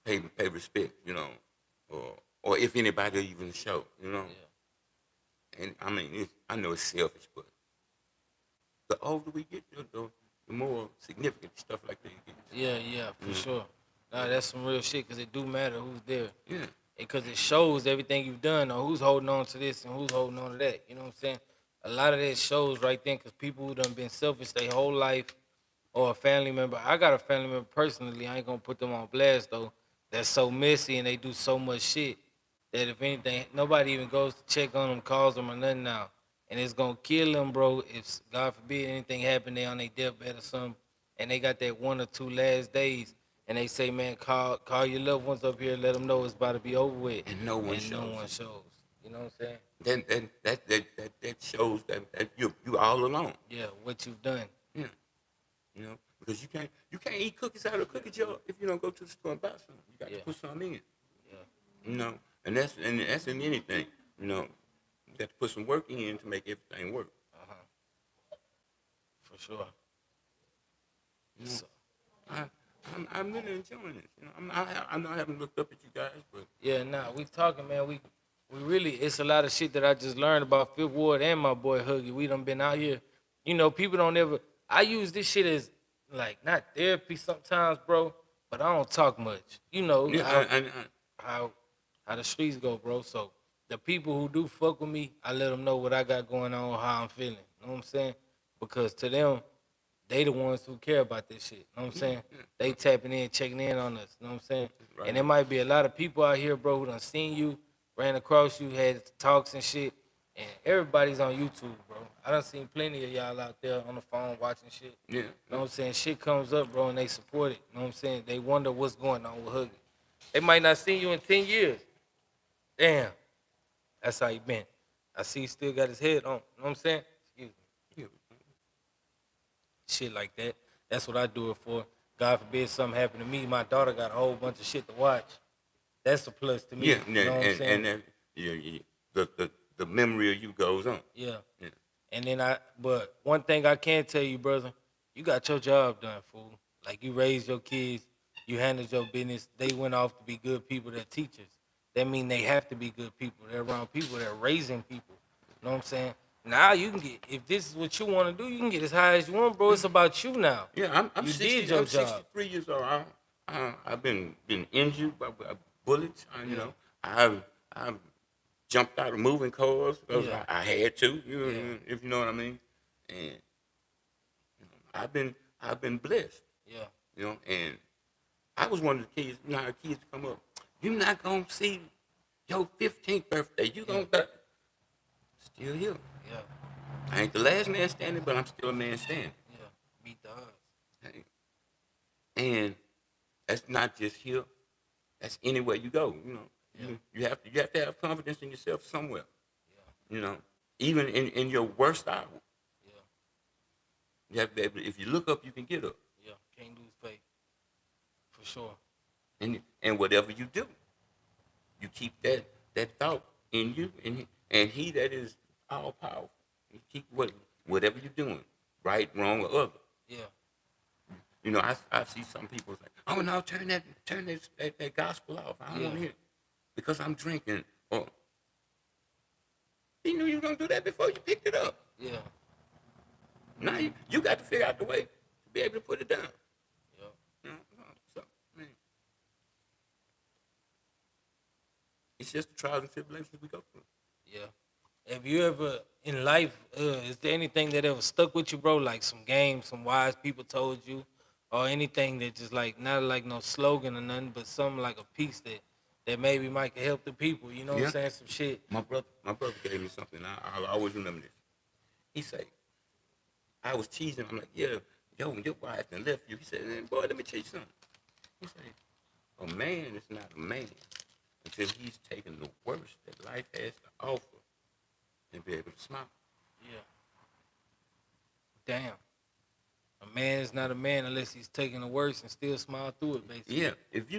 pay respect, you know, or if anybody will even show, you know. Yeah. And I mean, I know it's selfish, but the older we get, the more significant stuff like that gets. Yeah, yeah, for sure. Nah, that's some real shit because it do matter who's there. Yeah, Because it shows everything you've done or who's holding on to this and who's holding on to that. You know what I'm saying? A lot of that shows right then because people who done been selfish their whole life or a family member. I got a family member personally. I ain't gonna put them on blast though. That's so messy and they do so much shit that if anything, nobody even goes to check on them, calls them or nothing now. And it's gonna kill them, bro. If God forbid anything happen, they on their deathbed or something, and they got that 1 or 2 last days, and they say, man, call your loved ones up here, let them know it's about to be over with, and no one and no shows. one shows. You know what I'm saying? That shows that you all alone. Yeah, what you've done. Yeah, you know, because you can't eat cookies out of a cookie jar if you don't go to the store and buy some. You got Yeah, to put some in. yeah, You know, and that's in anything. You know, you got to put some work in to make everything work. for sure. You know, So, I'm really enjoying this. You know, I know I haven't looked up at you guys, but yeah, nah, we talking, man. We really, it's a lot of shit that I just learned about Fifth Ward and my boy Huggie. We done been out here. You know, people don't ever. I use this shit as like not therapy sometimes, bro. But I don't talk much. You know yeah, how how the streets go, bro. So the people who do fuck with me, I let them know what I got going on, how I'm feeling. You know what I'm saying? Because to them, they the ones who care about this shit. You know what I'm saying? They tapping in, checking in on us. You know what I'm saying? Right. And there might be a lot of people out here, bro, who done seen you, ran across you, had talks and shit. And everybody's on YouTube, bro. I done seen plenty of y'all out there on the phone watching shit. yeah, You know what I'm saying? Shit comes up, bro, and they support it. You know what I'm saying? They wonder what's going on with Huggy. They might not see you in 10 years. Damn. That's how you been. I see he still got his head on. You know what I'm saying? Excuse me. yeah, Shit like that. That's what I do it for. God forbid something happen to me. My daughter got a whole bunch of shit to watch. That's a plus to me. yeah, You know what I'm saying? and then yeah, the memory of you goes on. Yeah. Yeah, And then but one thing I can tell you, brother, you got your job done, fool. Like you raised your kids, you handled your business. They went off to be good people. They're teachers. That mean they have to be good people. They're around people. They're raising people. You know what I'm saying? Now you can get, if this is what you want to do, you can get as high as you want, bro. It's about you now. yeah. I'm You 60. did your I'm job. 63 years old. I've been injured by bullets. Yeah. I've jumped out of moving cars because Yeah. I had to. Yeah. If you know what I mean. And I've been blessed. Yeah. You know, and I was one of the kids. You know how kids come up. You're not gonna see your 15th birthday. You gonna die. Still here. Yeah. I ain't the last man standing, but I'm still a man standing. Yeah. Beat the odds. Hey. And that's not just here. That's anywhere you go. You know, Yeah. you have to have confidence in yourself somewhere. Yeah. You know, even in your worst hour, Yeah. you have to be able. If you look up, you can get up. Yeah. Can't lose faith. For sure. And whatever you do, you keep that thought in you, and he that is all powerful. You keep whatever you're doing, right, wrong, or other. Yeah. You know, I see some people like, oh no, turn that gospel off. I don't want to hear it because I'm drinking. Or he knew you were gonna do that before you picked it up. Yeah. Now you got to figure out the way to be able to put it down. Yeah. You know? So, man, it's just the trials and tribulations we go through. Yeah. Have you ever in life, is there anything that ever stuck with you, bro? Like some games, some wise people told you, or anything that just like not like no slogan or nothing, but something like a piece that maybe might could help the people. You know what Yeah. I'm saying? Some shit. My brother gave me something. I'll always remember this. He said, I was teasing. I'm like, yeah, yo, your wife done left you. He said, boy, let me tell you something. He said, a man is not a man until he's taken the worst that life has to offer and be able to smile. Yeah. Damn. A man is not a man unless he's taking the worst and still smile through it, basically. Yeah, if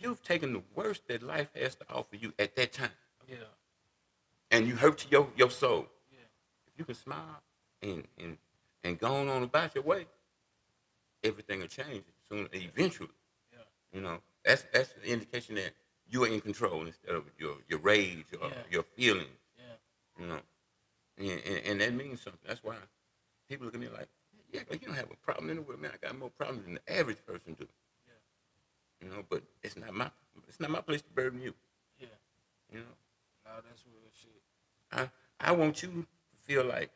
you've taken the worst that life has to offer you at that time, Yeah. and you hurt your soul, Yeah. if you can smile and go on about your way, everything will change soon, eventually. Yeah. You know, that's the indication that you are in control instead of your rage or Yeah. your feelings. Yeah. You know, and that means something. That's why people look at me like, yeah, but you don't have a problem in the world, man. I got more problems than the average person do. Yeah. You know, but it's not my place to burden you. Yeah. You know, No, that's real shit. I want you to feel like,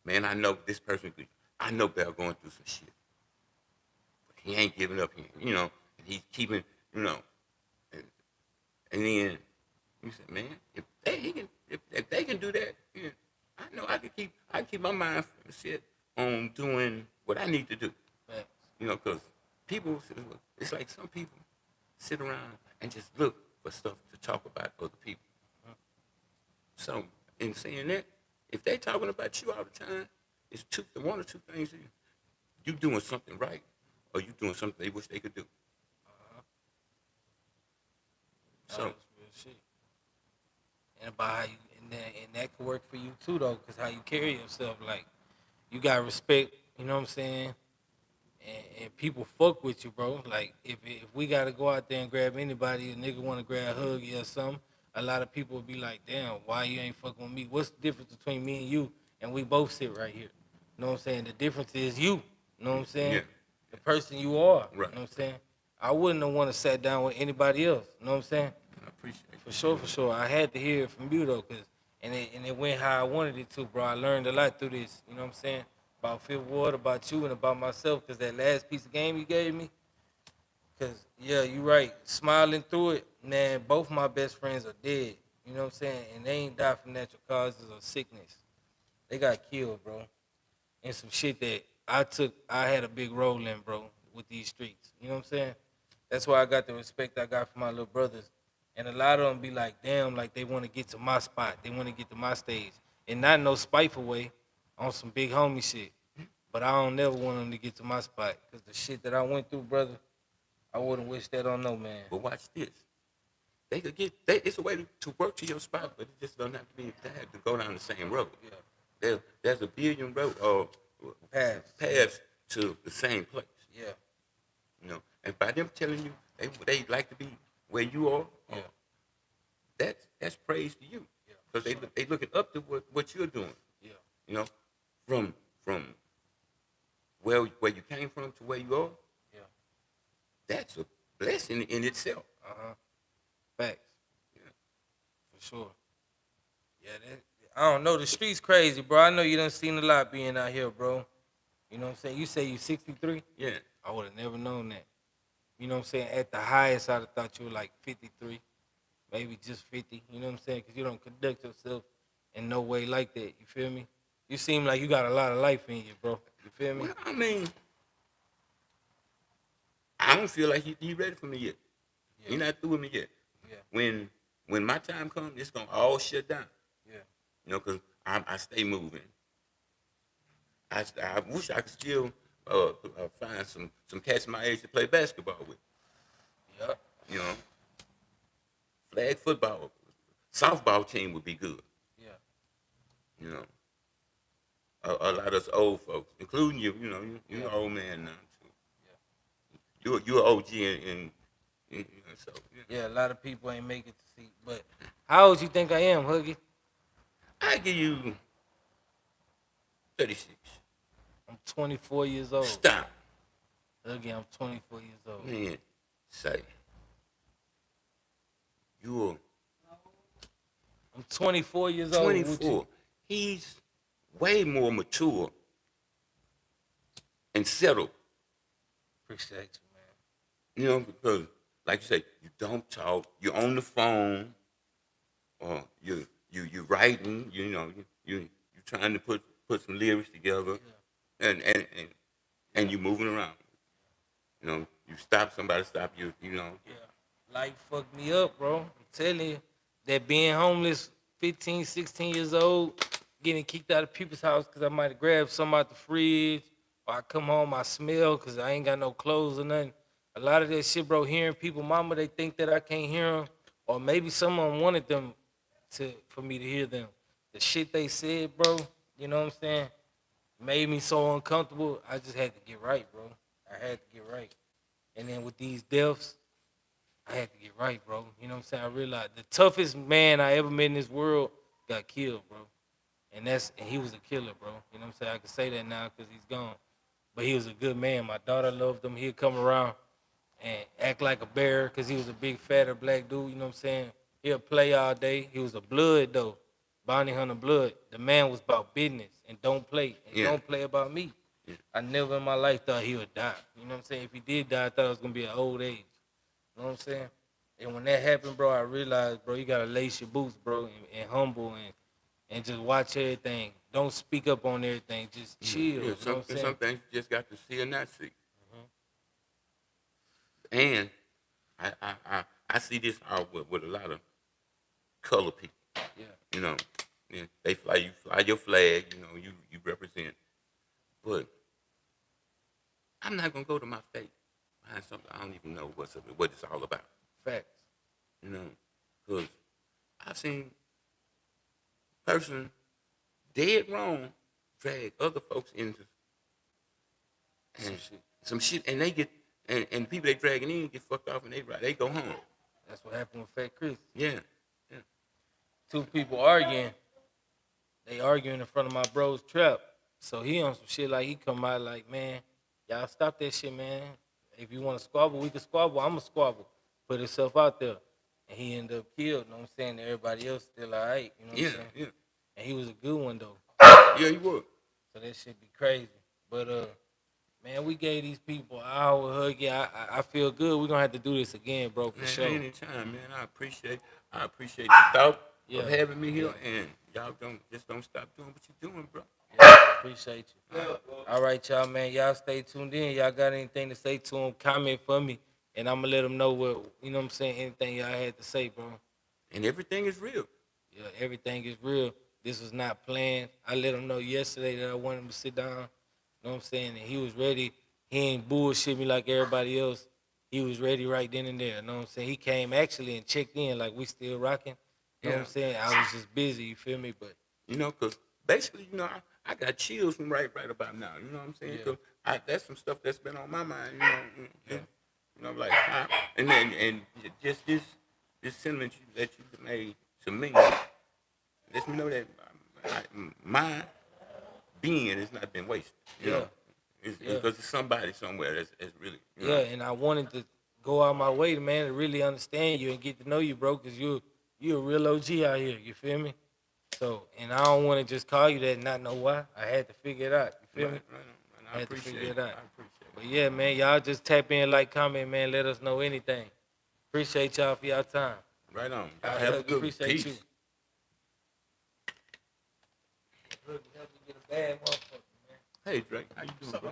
man, I know this person. I know Bell going through some shit, but he ain't giving up. You know, and he's keeping. You know, and, and then you said, man, if they can do that, then I know I can keep my mind set on doing what I need to do. Facts. You know, because people, it's like some people sit around and just look for stuff to talk about other people. So, in saying that, if they talking about you all the time, it's one or two things. You doing something right, or you doing something they wish they could do. No, So, that's real shit. And about how you and that could work for you too though, cause how you carry yourself, like you got respect. You know what I'm saying? And people fuck with you, bro. Like if we gotta go out there and grab anybody, a nigga wanna grab Huggie or something, a lot of people will be like, damn, why you ain't fucking with me? What's the difference between me and you? And we both sit right here. You know what I'm saying? The difference is you. You know what I'm saying? yeah, The person you are. right. You know what I'm saying? I wouldn't have want to sat down with anybody else. You know what I'm saying? I appreciate it. For sure, for sure. I had to hear it from you though, cause and it went how I wanted it to, bro. I learned a lot through this. You know what I'm saying? About Fifth Ward, about you, and about myself. Cause that last piece of game you gave me, cause yeah, you right. Smiling through it, man. Both my best friends are dead. You know what I'm saying? And they ain't died from natural causes or sickness. They got killed, bro. And some shit that I had a big role in, bro, with these streets. You know what I'm saying? That's why I got the respect I got for my little brothers. And a lot of them be like, damn, like they want to get to my spot. They want to get to my stage. And not no spiteful way, on some big homie shit. But I don't never want them to get to my spot. Because the shit that I went through, brother, I wouldn't wish that on no man. But watch this. They could it's a way to work to your spot, but it just doesn't have to be to have to go down the same road. Yeah. There's a billion paths to the same place. Yeah. You know, and by them telling you they like to be where you are, Yeah. that's praise to you, Yeah. because they looking up to what you're doing. Yeah. You know, from where you came from to where you are. Yeah. That's a blessing in itself. Uh-huh. Facts. Yeah. For sure. Yeah, I don't know. The streets crazy, bro. I know you done seen a lot being out here, bro. You know what I'm saying? You say you 63? Yeah. I would have never known that. You know what I'm saying? At the highest, I'd have thought you were like 53, maybe just 50. You know what I'm saying? Because you don't conduct yourself in no way like that. You feel me? You seem like you got a lot of life in you, bro. You feel me? Well, I mean, I don't feel like he ready for me yet. Yeah. He not through with me yet. Yeah. When my time comes, it's gonna all shut down. Yeah. You know, cause I stay moving. I wish I could still find some cats my age to play basketball with. Yeah. You know, flag football, softball team would be good. Yeah. You know, a lot of us old folks, including you. You know, you're an old man now too. You're an OG and so. Yeah, a lot of people ain't make it to see. But how old you think I am, Huggie? I give you 36. I'm 24 years old. Stop. Huggie, I'm 24 years old. Man, say. You're I'm 24 years old. 24. He's way more mature and settled. Appreciate you, man. You know, because like you say, you don't talk. You're on the phone, or you writing. You know, you trying to put some lyrics together, and you moving around. You know, you stop somebody, stop you. You know. Yeah. Life fucked me up, bro. I'm telling you. That being homeless, 15, 16 years old, getting kicked out of people's house because I might have grabbed some out the fridge, or I come home, I smell because I ain't got no clothes or nothing. A lot of that shit, bro, hearing people, mama, they think that I can't hear them, or maybe someone wanted them for me to hear them. The shit they said, bro, you know what I'm saying, made me so uncomfortable. I just had to get right, bro. I had to get right. And then with these deaths, I had to get right, bro. You know what I'm saying? I realized the toughest man I ever met in this world got killed, bro. And he was a killer, bro. You know what I'm saying? I can say that now because he's gone. But he was a good man. My daughter loved him. He'd come around and act like a bear because he was a big, fatter black dude. You know what I'm saying? He'll play all day. He was a blood, though. Bounty hunter blood. The man was about business and don't play. And Yeah. don't play about me. Yeah. I never in my life thought he would die. You know what I'm saying? If he did die, I thought it was going to be an old age. You know what I'm saying? And when that happened, bro, I realized, bro, you got to lace your boots, bro, and humble and just watch everything. Don't speak up on everything. Just chill. Yeah, You know what I'm saying? some things you just got to see or not see. And I see this out with a lot of color people. Yeah. You know, yeah, they fly your flag. You know, you represent. But I'm not gonna go to my faith behind something I don't even know what it's all about. Facts. You know, because I've seen person dead wrong drag other folks into some shit, and they get and people they dragging in get fucked off and they go home. That's what happened with Fat Chris. Yeah, yeah. Two people arguing. They arguing in front of my bro's trap. So he on some shit like he come out like, man, y'all stop that shit, man. If you want to squabble, we can squabble. I'm going to squabble. Put himself out there. And he ended up killed, you know what I'm saying? Everybody else still all right, you know what I'm saying? Yeah. And he was a good one, though. Yeah, he was. So that shit be crazy. But, man, we gave these people an hour hug. Yeah, I feel good. We're going to have to do this again, bro, for Man, sure. anytime, man. I appreciate the thought Yeah. of having me here, and y'all don't stop doing what you're doing, bro. Yeah, appreciate you. All right, y'all, man. Y'all stay tuned in. Y'all got anything to say to them, comment for me, and I'm going to let them know what, you know what I'm saying, anything y'all had to say, bro. And everything is real. Yeah, everything is real. This was not planned. I let him know yesterday that I wanted him to sit down. You know what I'm saying? And he was ready. He ain't bullshit me like everybody else. He was ready right then and there. You know what I'm saying? He came actually and checked in like we still rocking. You know what I'm saying? I was just busy, you feel me? But you know, because basically, you know, I got chills from right about now. You know what I'm saying? Yeah. Because that's some stuff that's been on my mind. You know, Yeah. you know, like, and just this sentiment that you made to me lets me know that my being has not been wasted. You know, because it's somebody somewhere that's really. You know, and I wanted to go out my way, man, to really understand you and get to know you, bro, because you're a real OG out here. You feel me? So, and I don't want to just call you that and not know why. I had to figure it out. You feel me? Right. I appreciate it. I appreciate it. But yeah, man, y'all just tap in, like, comment, man. Let us know anything. Appreciate y'all for y'all time. Right on. I Have a good appreciate peace. you. Look, help me get a bad motherfucker, man. Hey, Drake, how you doing, bro?